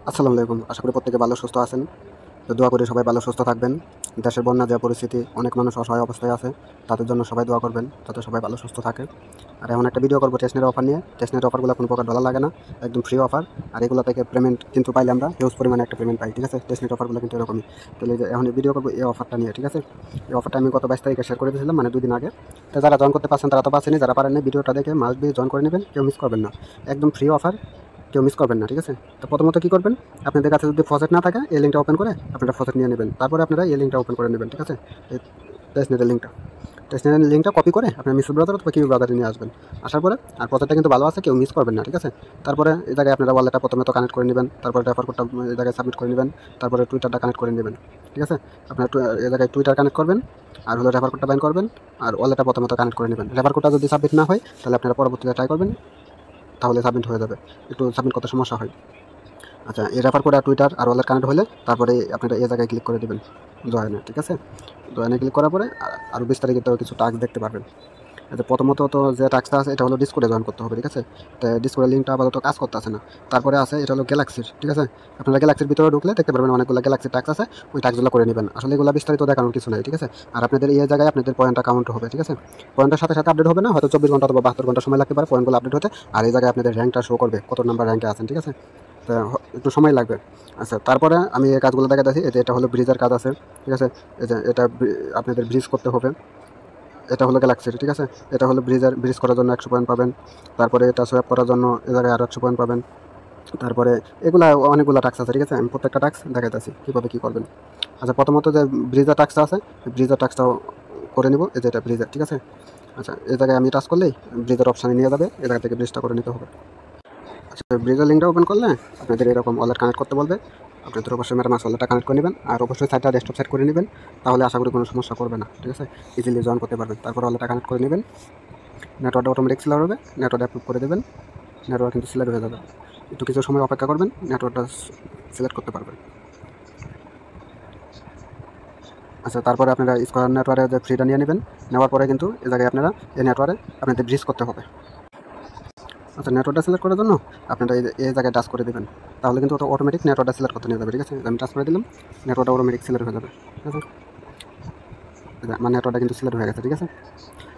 আসসালামু আলাইকুম। আশা করি প্রত্যেকে ভালো সুস্থ আছেন। তো দোয়া করি সবাই ভালো সুস্থ থাকবেন। দেশের বন্যা যে পরিস্থিতি, অনেক মানুষ অসহায় অবস্থায় আছে। তাদের জন্য সবাই দোয়া করবেন যাতে সবাই ভালো সুস্থ থাকে। আর এখন একটা ভিডিও করব টেস্টনেটের অফার নিয়ে। টেস্টনেটের অফারগুলো কোনো প্রকার ডলার লাগে না, একদম ফ্রি অফার। আর এগুলো থেকে পেমেন্ট কিন্তু পাইলে আমরা হিউজ পরিমাণে একটা পেমেন্ট পাই, ঠিক আছে? টেস্টনেট অফারগুলো কিন্তু এরকমই। তাহলে যে এখন ভিডিও করবো এই অফারটা নিয়ে, ঠিক আছে? এই অফারটা আমি গত 22 তারিখে শেয়ার করে দিয়েছিলাম, মানে 2 দিন আগে। তো যারা জয়েন করতে পারছেন তারা তো পাচ্ছেনই, যারা পারেননি ভিডিওটা দেখে মাস্ট বি জয়েন করে নেবেন, কেউ মিস করবেন না। একদম ফ্রি অফার, কেউ মিস করবেন না, ঠিক আছে? তো প্রথমত কী করবেন, আপনাদের কাছে যদি ফসেট না থাকে এই লিঙ্কটা ওপেন করে আপনারা ফসেট নিয়ে নেবেন। তারপরে আপনারা এই লিঙ্কটা ওপেন করে নেবেন, ঠিক আছে? এই টেস্টনেটের লিঙ্কটা কপি করে আপনার মিসু ব্রাউজার অথবা কিউ ব্রাউজারে নিয়ে আসবেন। আসার পরে আর ফসেটটা কিন্তু ভালো আছে, কেউ মিস করবেন না, ঠিক আছে? তারপরে এই জায়গায় আপনারা ওয়ালেটটা প্রথমে তো কানেক্ট করে নেবেন, তারপরে রেফার কোডটা এই জায়গায় সাবমিট করে নেবেন, তারপরে টুইটারটা কানেক্ট করে নেবেন, ঠিক আছে? আপনার এই জায়গায় টুইটার কানেক্ট করবেন, আর হলো রেফার কোডটা বাইন করবেন, আর ওয়ালেটটা প্রথমত কানেক্ট করে নেবেন। রেফার কোডটা যদি সাবমিট না হয় তাহলে আপনারা পরবর্তীতে ট্রাই করবেন, তাহলে সাবমিট হয়ে যাবে। একটু সাবমিট করতে সমস্যা হয়। আচ্ছা, এই রেফার কোড আর টুইটার আর ওয়ালেট কানেক্ট হলে তারপরে আপনারা এই জায়গায় ক্লিক করে দেবেন জয়েনে, ঠিক আছে? জয়েনে ক্লিক করার পরে আরও বিস্তারিত কিছু টাস্ক দেখতে পারবেন। আচ্ছা, প্রথমত তো যে টাস্কটা আছে এটা হলো ডিসকর্ডে জয়েন করতে হবে, ঠিক আছে? তো ডিসকর্ডের লিঙ্কটা আপাতত কাজ করতে আছে না। তারপরে আছে এটা হলো গ্যালাক্সির, ঠিক আছে? আপনারা গ্যালাক্সির ভিতরে ঢুকলে দেখতে পারবেন অনেকগুলো গ্যালাক্সির টাস্ক আছে, ওই টাস্কগুলো করে নেবেন। আসলে এগুলো বিস্তারিত দেখানোর কিছু নাই, ঠিক আছে? আর আপনাদের এই জায়গায় আপনাদের পয়েন্টটা কাউন্ট হবে, ঠিক আছে? পয়েন্টের সাথে সাথে আপডেট হবে না, হয়তো 24 ঘন্টা অথবা 72 ঘন্টা সময় লাগতে পারে পয়েন্টগুলো আপডেট হতে। আর এই জায়গায় আপনাদের র্যাঙ্কটা শো করবে, কত নাম্বার র্যাঙ্কে আছেন, ঠিক আছে? তো একটু সময় লাগবে। আচ্ছা, তারপরে আমি এই কাজগুলো দেখাচ্ছি। এই যে এটা হলো ব্রিজের কাজ আছে, ঠিক আছে? এই যে এটা আপনাদের ব্রিজ করতে হবে। এটা হলো গ্যালাক্সির, ঠিক আছে? এটা হলো ব্রিজ করার জন্য 100 পয়েন্ট পাবেন। তারপরে এটা সোয়াপ করার জন্য এ জায়গায় আরও 100 পয়েন্ট পাবেন। তারপরে এগুলা অনেকগুলো টাস্ক আছে, ঠিক আছে? আমি প্রত্যেকটা টাস্ক দেখাইতেছি কীভাবে কী করবেন। আচ্ছা, প্রথমত যে ব্রিজের টাস্কটা আছে, ব্রিজের টাস্কটাও করে নিব। এই যে এটা ব্রিজের, ঠিক আছে? আচ্ছা, এই জায়গায় আমি টাচ করলেই ব্রিজের অপশানে নিয়ে যাবে, এই জায়গা থেকে ব্রিজটা করে নিতে হবে। আচ্ছা, ব্রিজের লিঙ্কটা ওপেন করলে আপনাদের এরকম ওয়ালেট কানেক্ট করতে বলবে। আপনাদের অবশ্যই মেটামাক্স ওয়ালেটটা কানেক্ট করে নেবেন, আর অবশ্যই সাইটটা ডেস্কটপ সেট করে নেবেন, তাহলে আশা করি কোনো সমস্যা করবে না, ঠিক আছে? ইজিলি জয়েন করতে পারবেন। তারপর ওয়ালেটটা কানেক্ট করে নেবেন, নেটওয়ার্কটা অটোমেটিক সিলেক্ট হবে, নেটওয়ার্ক অ্যাপ্রুভ করে দেবেন, নেটওয়ার্ক কিন্তু সিলেক্ট হয়ে যাবে। একটু কিছু সময় অপেক্ষা করবেন, নেটওয়ার্কটা সিলেক্ট করতে পারবেন। আচ্ছা, তারপরে আপনারা স্কোয়ার নেটওয়ার্কে যে ফ্রিটা নিয়ে নেবেন, নেওয়ার পরে কিন্তু এই জায়গায় আপনারা এই নেটওয়ার্কে আপনাদের ব্রিজ করতে হবে। আচ্ছা, নেটওয়ার্কটা সিলেক্ট করার জন্য আপনারা এই জায়গায় টাচ করে দেবেন, তাহলে কিন্তু ওটা অটোমেটিক নেটওয়ার্কটা সিলেক্ট করতে নিয়ে যাবে, ঠিক আছে? আমি টাচ করে দিলাম, নেটওয়ার্কটা অটোমেটিক সিলেক্ট হয়ে যাবে, ঠিক আছে? আমার নেটওয়ার্কটা কিন্তু সিলেক্ট হয়ে গেছে, ঠিক আছে?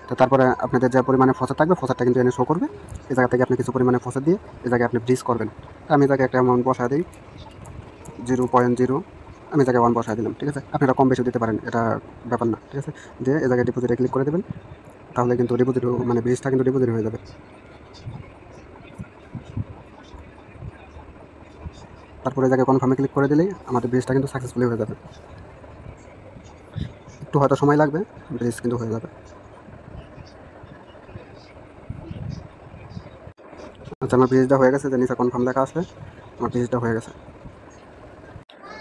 তো তারপরে আপনাদের যে পরিমাণে ফসেট থাকবে, ফসেটটা কিন্তু এনে শো করবে। এই জায়গা থেকে আপনি কিছু পরিমাণে ফসেট দিয়ে এই জায়গায় আপনি ব্রিজ করবেন। আমি এই জায়গায় একটা অ্যামাউন্ট বসায় দিই, 0.0, আমি জায়গায় 1 বসায় দিলাম, ঠিক আছে? আপনারা কম বেশি দিতে পারেন, এটা ব্যাপার না, ঠিক আছে? দিয়ে এই জায়গায় ডিপোজিটে ক্লিক করে দেবেন, তাহলে কিন্তু ডিপোজিট মানে ব্রিজটা কিন্তু ডিপোজিট হয়ে যাবে। তারপরে এই জায়গায় কনফার্মে ক্লিক করে দিলেই আমাদের ব্রিজটা কিন্তু সাকসেসফুলি হয়ে যাবে। একটু হয়তো সময় লাগবে, ব্রিজ কিন্তু হয়ে যাবে। আচ্ছা, আমার ব্রিজটা হয়ে গেছে, যে নিচে কনফার্ম লেখা আসবে, আমার ব্রিজটা হয়ে গেছে।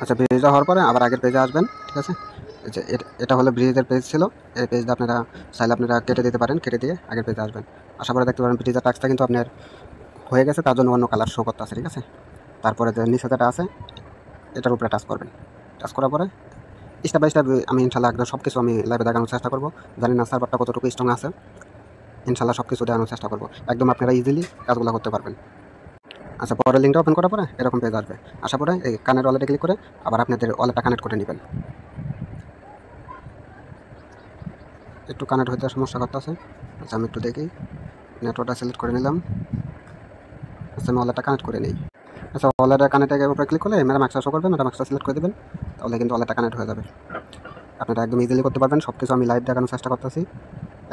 আচ্ছা, ব্রিজটা হওয়ার পরে আবার আগের পেজে আসবেন, ঠিক আছে? এই যে এটা হলো ব্রিজের পেজ ছিল, এই পেজটা আপনারা চাইলে আপনারা কেটে দিতে পারেন, কেটে দিয়ে আগের পেজে আসবেন। আসার পরে দেখতে পারেন ব্রিজের টাস্কটা কিন্তু আপনার হয়ে গেছে, তার জন্য অন্য কালার শো করতে আছে, ঠিক আছে? তারপরে যে নিচে যেটা আছে এটার উপরে টাচ করবেন। টাচ করার পরে স্টেপ বাই স্টেপ আমি ইনশাল্লাহ একদম সব কিছু আমি লাইভে দেখানোর চেষ্টা করবো। জানি না সার্ভারটা কতটুকু স্ট্রং আছে, ইনশাল্লাহ সব কিছু দেখানোর চেষ্টা করবো, একদম আপনারা ইজিলি কাজগুলো করতে পারবেন। আচ্ছা, পরের লিঙ্কটা ওপেন করার পরে এরকম পেজ আসবে। আসার পরে এই কানের ওয়ালেটে ক্লিক করে আবার আপনাদের ওয়ালেটটা কানেক্ট করে নেবেন। একটু কানেক্ট হতে সমস্যা করতেছে। আচ্ছা, আমি একটু দেখি, নেটওয়ার্কটা সিলেক্ট করে নিলাম। আচ্ছা, আমি ওয়ালেটটা কানেক্ট করে নিই। আচ্ছা, ওয়ালেটের কানেক্টের উপরে ক্লিক করলে মেটামাক্সটা শো করবে, মেটামাক্সটা সিলেক্ট করে দেবেন, তাহলে কিন্তু ওয়ালেটটা কানেক্ট হয়ে যাবে। আপনারা একদম ইজিলি করতে পারবেন, সব কিছু আমি লাইভ দেখানোর চেষ্টা করতেছি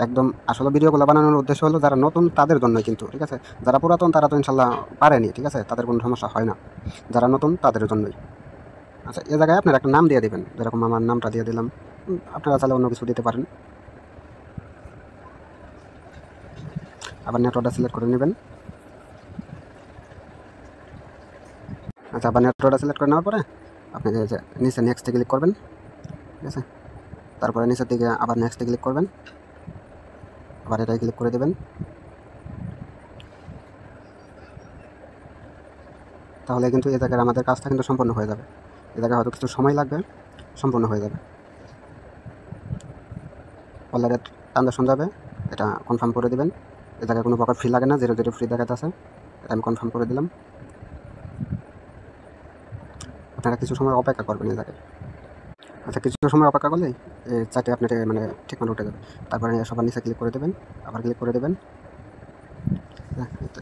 একদম। আসলে ভিডিওগুলো বানানোর উদ্দেশ্য হলো যারা নতুন তাদের জন্যই কিন্তু, ঠিক আছে? যারা পুরাতন তারা তো ইনশাল্লাহ পারেনি, ঠিক আছে? তাদের কোনো সমস্যা হয় না, যারা নতুন তাদের জন্যই। আচ্ছা, এ জায়গায় আপনারা একটা নাম দিয়ে দেবেন, যেরকম আমার নামটা দিয়ে দিলাম, আপনারা চাইলে অন্য কিছু দিতে পারেন। আবার নেটওয়ার্কটা সিলেক্ট করে নেবেন। আচ্ছা, আবার নেটওয়ার্কটা সিলেক্ট করে নেওয়ার পরে আপনি যে নিচে নেক্সটে ক্লিক করবেন, ঠিক আছে? তারপরে নিচের দিকে আবার নেক্সটে ক্লিক করবেন, আবার এটাই ক্লিক করে দেবেন, তাহলে কিন্তু এই জায়গায় আমাদের কাজটা কিন্তু সম্পন্ন হয়ে যাবে। এই জায়গায় হয়তো কিছু সময় লাগবে, সম্পূর্ণ হয়ে যাবে। ওয়ালেট ট্রানজাকশন যাবে, এটা কনফার্ম করে দেবেন। এই জায়গায় কোনো প্রকার ফ্রি লাগে না, 0 ফ্রি দেখাতে আছে, এটা আমি কনফার্ম করে দিলাম। আপনারা কিছু সময় অপেক্ষা করবেন এই জায়গায়। আচ্ছা, কিছু সময় অপেক্ষা করলে চারটে আপনার মানে ঠিক মতো উঠে যাবে। তারপরে সবার নিচে ক্লিক করে দেবেন, আবার ক্লিক করে দেবেন।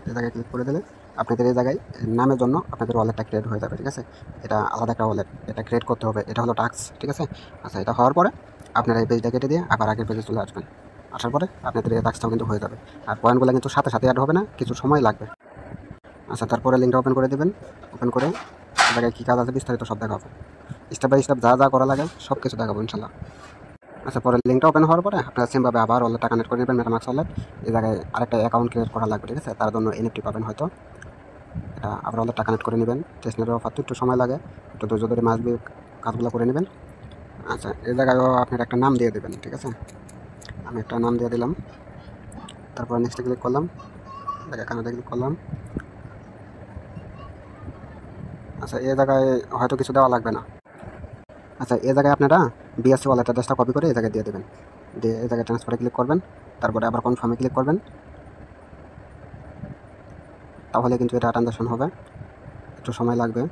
এই জায়গায় ক্লিক করে দিলে আপনাদের এই জায়গায় নামের জন্য আপনাদের ওয়ালেটটা ক্রিয়েট হয়ে যাবে। ঠিক আছে, এটা আলাদা একটা ওয়ালেট, এটা ক্রিয়েট করতে হবে। এটা হলো টাস্ক। ঠিক আছে, আচ্ছা, এটা হওয়ার পরে আপনারা এই পেজটা কেটে দিয়ে আবার আগের পেজে চলে আসবেন। আসার পরে আপনাদের এই টাস্কটাও কিন্তু হয়ে যাবে। আর পয়েন্টগুলো কিন্তু সাথে সাথে অ্যাড হবে না, কিছু সময় লাগবে। আচ্ছা, তারপরে লিঙ্কটা ওপেন করে দেবেন। ওপেন করে এই জায়গায় কী কাজ আছে বিস্তারিত সব দেখাবো, স্টেপ বাই স্টেপ যা যা করা লাগে সব কিছু দেখাবো ইনশাল্লাহ। আচ্ছা, পরে লিঙ্কটা ওপেন হওয়ার পরে আপনারা সেমভাবে আবার ওয়ালেটটা কানেক্ট করে নেবেন, মেটামাক্স ওয়ালেট। এই জায়গায় আরেকটা অ্যাকাউন্ট ক্রিয়েট করা লাগবে। ঠিক আছে, তার জন্য এনএফটি পাবেন হয়তো। এটা আবার ওয়ালেটটা কানেক্ট করে নেবেন। টেস্টনেটের অফার তো একটু সময় লাগে, একটু ধৈর্য ধরে মাসবি কাজগুলো করে নেবেন। আচ্ছা, এই জায়গায়ও আপনার একটা নাম দিয়ে দেবেন। ঠিক আছে, আমি একটা নাম দিয়ে দিলাম। তারপর নেক্সটে ক্লিক করলাম, কানাডা ক্লিক করলাম। আচ্ছা, এই জায়গায় হয়তো কিছু দেওয়া লাগবে না। আচ্ছা, এই জায়গায় আপনারা বিএসসি ওয়ালেট অ্যাড্রেসটা কপি করে এই জায়গায় দিয়ে দেবেন। দিয়ে এই জায়গায় ট্রান্সফারে ক্লিক করবেন, তারপরে আবার কনফার্মে ক্লিক করবেন। তাহলে কিন্তু এটা ট্রানজাকশন হবে, একটু সময় লাগবে।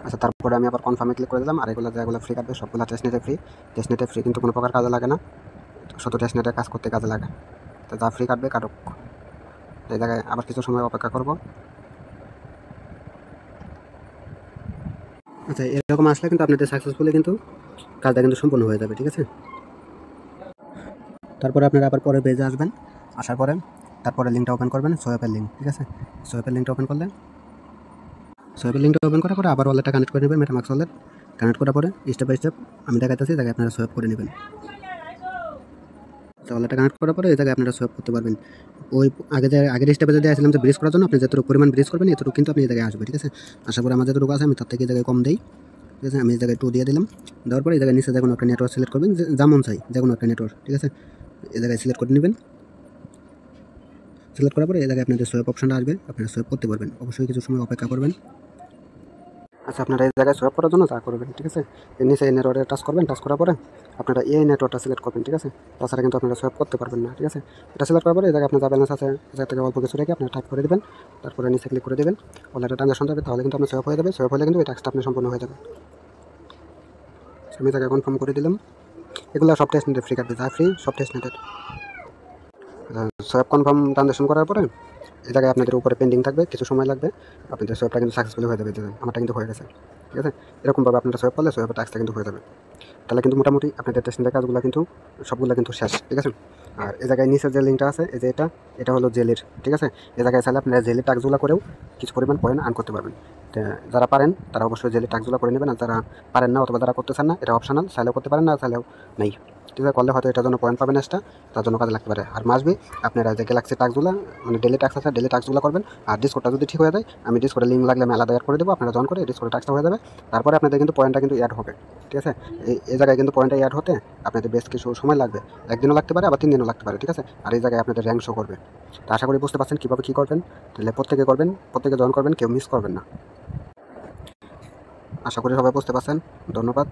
আচ্ছা, তারপরে আমি আবার কনফার্মে ক্লিক করে দিলাম। আর এগুলো যেগুলো ফ্রি কাটবে সবগুলো টেস্টনেটে ফ্রি। টেস্টনেটে ফ্রি কিন্তু কোনো প্রকার কাজে লাগে না, শুধু টেস্টনেটে কাজ করতে কাজে লাগে। তো যা ফ্রি কাটবে কাটুক। এই জায়গায় আবার কিছু সময় অপেক্ষা করব। আচ্ছা, এরকম আসলে কিন্তু আপনাদের সাকসেসফুলি কিন্তু কাজটা কিন্তু সম্পূর্ণ হয়ে যাবে। ঠিক আছে, তারপরে আপনারা আবার পরে পেজে আসবেন। আসার পরে তারপরে লিঙ্কটা ওপেন করবেন, সোয়াপের লিঙ্ক। ঠিক আছে, সোয়াপের লিঙ্কটা ওপেন করলে সোয়াপের লিঙ্কটা ওপেন করার পরে আবার ওয়ালেটটা কানেক্ট করে নেবেন, মেটামাক্স ওয়ালেট। কানেক্ট করার পরে স্টেপ বাই স্টেপ আমি দেখাইতেছি, জায়গায় আপনারা সোয়াপ করে নেবেন। ওয়ালেটটা কানেক্ট করার পরে এই জায়গায় আপনারা সোয়াপ করতে পারবেন। ওই আগের স্টেপে যদি আসলাম যে ব্রিজ করার জন্য আপনি যতটুকু পরিমাণ ব্রিজ করবেন এতটুকু কিন্তু আপনি এই জায়গায় আসবে। ঠিক আছে, আসার পরে আমার যতটুকু আছে আমি তার থেকে এই জায়গায় কম দিই। ঠিক আছে, আমি এই জায়গায় 2 দিয়ে দিলাম। দেওয়ার পরে এই জায়গায় নিচে যে কোনো একটা নেটওয়ার্ক সিলেক্ট করবেন, যেমন চাই যে কোনো একটা নেটওয়ার্ক। ঠিক আছে, এই জায়গায় সিলেক্ট করে নেবেন। সিলেক্ট করার পরে এই জায়গায় আপনাদের সোয়াপ অপশনটা আসবে, আপনারা সোয়াপ করতে পারবেন। অবশ্যই কিছু সময় অপেক্ষা করবেন। আচ্ছা, আপনারা এই জায়গায় সোয়াপ করার জন্য যা করবেন, ঠিক আছে, এর নিচে এই নেটওয়ার্কে টাচ করবেন। টাচ করার পরে আপনারা এই নেটওয়ার্কটা সিলেক্ট করবেন। ঠিক আছে, তাছাড়া কিন্তু আপনারা সোয়াপ করতে পারবেন না। ঠিক আছে, এটা সিলেক্ট করার পরে এই জায়গায় আপনার যা ব্যালেন্স আছে এই জায়গা থেকে অল্প কিছু রেখে আপনারা টাইপ করে দেবেন। তারপরে নিচে ক্লিক করে দেবেন, ওয়ালেটে ট্রানজাকশন যাবে, তাহলে কিন্তু আপনার সোয়াপ হয়ে যাবে। সোয়াপ হলে কিন্তু এই টাস্কটা আপনি সম্পূর্ণ হয়ে যাবে। আমি জায়গায় কনফার্ম করে দিলাম। এগুলো সব টেস্ট নেটের ফ্রি কাটবে, যা ফ্রি সব টেস্ট নেটের। সোয়াপ কনফার্ম ট্রানজাকশন করার পরে এই জায়গায় আপনাদের উপরে পেন্ডিং থাকবে, কিছু সময় লাগবে। আপনাদের সোয়াপটা কিন্তু সাকসেসফুলি হয়ে যাবে। আমারটা কিন্তু হয়ে গেছে। ঠিক আছে, এরকমভাবে আপনারা সোয়াপ করলে সোয়াপের টাস্কটা কিন্তু হয়ে যাবে। তাহলে কিন্তু মোটামুটি আপনাদের টেস্টিংয়ের কাজগুলো কিন্তু সবগুলো কিন্তু শেষ। ঠিক আছে, আর এই জায়গায় নিচে যে লিঙ্কটা আছে এই যে এটা হলো জেলের। ঠিক আছে, এই জায়গায় চাইলে আপনারা জেলের টাস্কগুলো করেও কিছু পরিমাণ পয়েন্ট আর্ন করতে পারবেন। যারা পারেন তারা অবশ্যই জেলের টাস্কগুলো করে নেবেন। আর যারা পারেন না অথবা যারা করতে চান না, এটা অপশনাল, চাইলেও করতে পারেন না, চাইলেও নেই। ঠিক আছে, করলে হয়তো এটার জন্য পয়েন্ট পাবেন এক্সট্রা, তার জন্য কাজে লাগতে পারে। আর মাসবি আপনারা যে গ্যালাক্সি টাস্কগুলো মানে ডেলি টাস্ক আছে ডেলি টাস্কগুলো করবেন। আর ডিসকোডটা যদি ঠিক হয়ে যায় আমি ডিসকোডের লিঙ্ক লাগলে আমি আলাদা অ্যাড করে দেবো, আপনারা জয়েন করে ডিসকোডের টাস্কটা হয়ে যাবে। তারপরে আপনাদের কিন্তু পয়েন্টটা কিন্তু অ্যাড হবে। ঠিক আছে, এই জায়গায় কিন্তু পয়েন্টটা অ্যাড হতে আপনাদের বেশ কিছু সময় লাগবে, 1 দিনও লাগতে পারে, আবার 3 দিনও লাগতে পারে। ঠিক আছে, আর এই জায়গায় আপনাদের র্যাঙ্ক শো করবে। তো আশা করি বুঝতে পারছেন কীভাবে কী করবেন। তাহলে প্রত্যেকে করবেন, প্রত্যেকে জয়েন করবেন, কেউ মিস করবেন না। আশা করি সবাই বুঝতে পারছেন। ধন্যবাদ।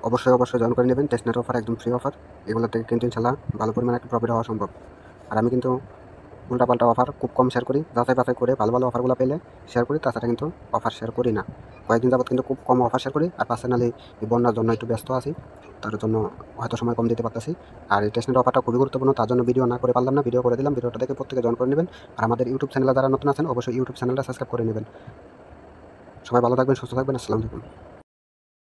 অবশ্যই জয়েন করে নেবেন। টেস্টনেট অফার একদম ফ্রি অফার, এগুলো থেকে কিন্তু ইনশাল্লাহ ভালো পরিমাণে একটা প্রফিট হওয়া সম্ভব। আর আমি কিন্তু উল্টাপাল্টা অফার খুব কম শেয়ার করি, যাচাই বাছাই করে ভালো ভালো অফারগুলো পেলে শেয়ার করি, তাছাড়া কিন্তু অফার শেয়ার করি না। কয়েকদিন যাবত কিন্তু খুব কম অফার শেয়ার করি। আর পার্সোনালি এই বন্যার জন্য একটু ব্যস্ত আছি, তার জন্য হয়তো সময় কম দিতে পারতেছি। আর এই টেস্টনেট অফারটা খুবই গুরুত্বপূর্ণ, তার জন্য ভিডিও না করে পারলাম না, ভিডিও করে দিলাম। ভিডিওটা দেখে প্রত্যেকে জয়েন করে নেবেন। আর আমাদের ইউটিউব চ্যানেলে যারা নতুন আছেন অবশ্যই ইউটিউব চ্যানেলটা সাবস্ক্রাইব করে নেবেন। সবাই ভালো থাকবেন, সুস্থ থাকবেন। আসসালামু আলাইকুম।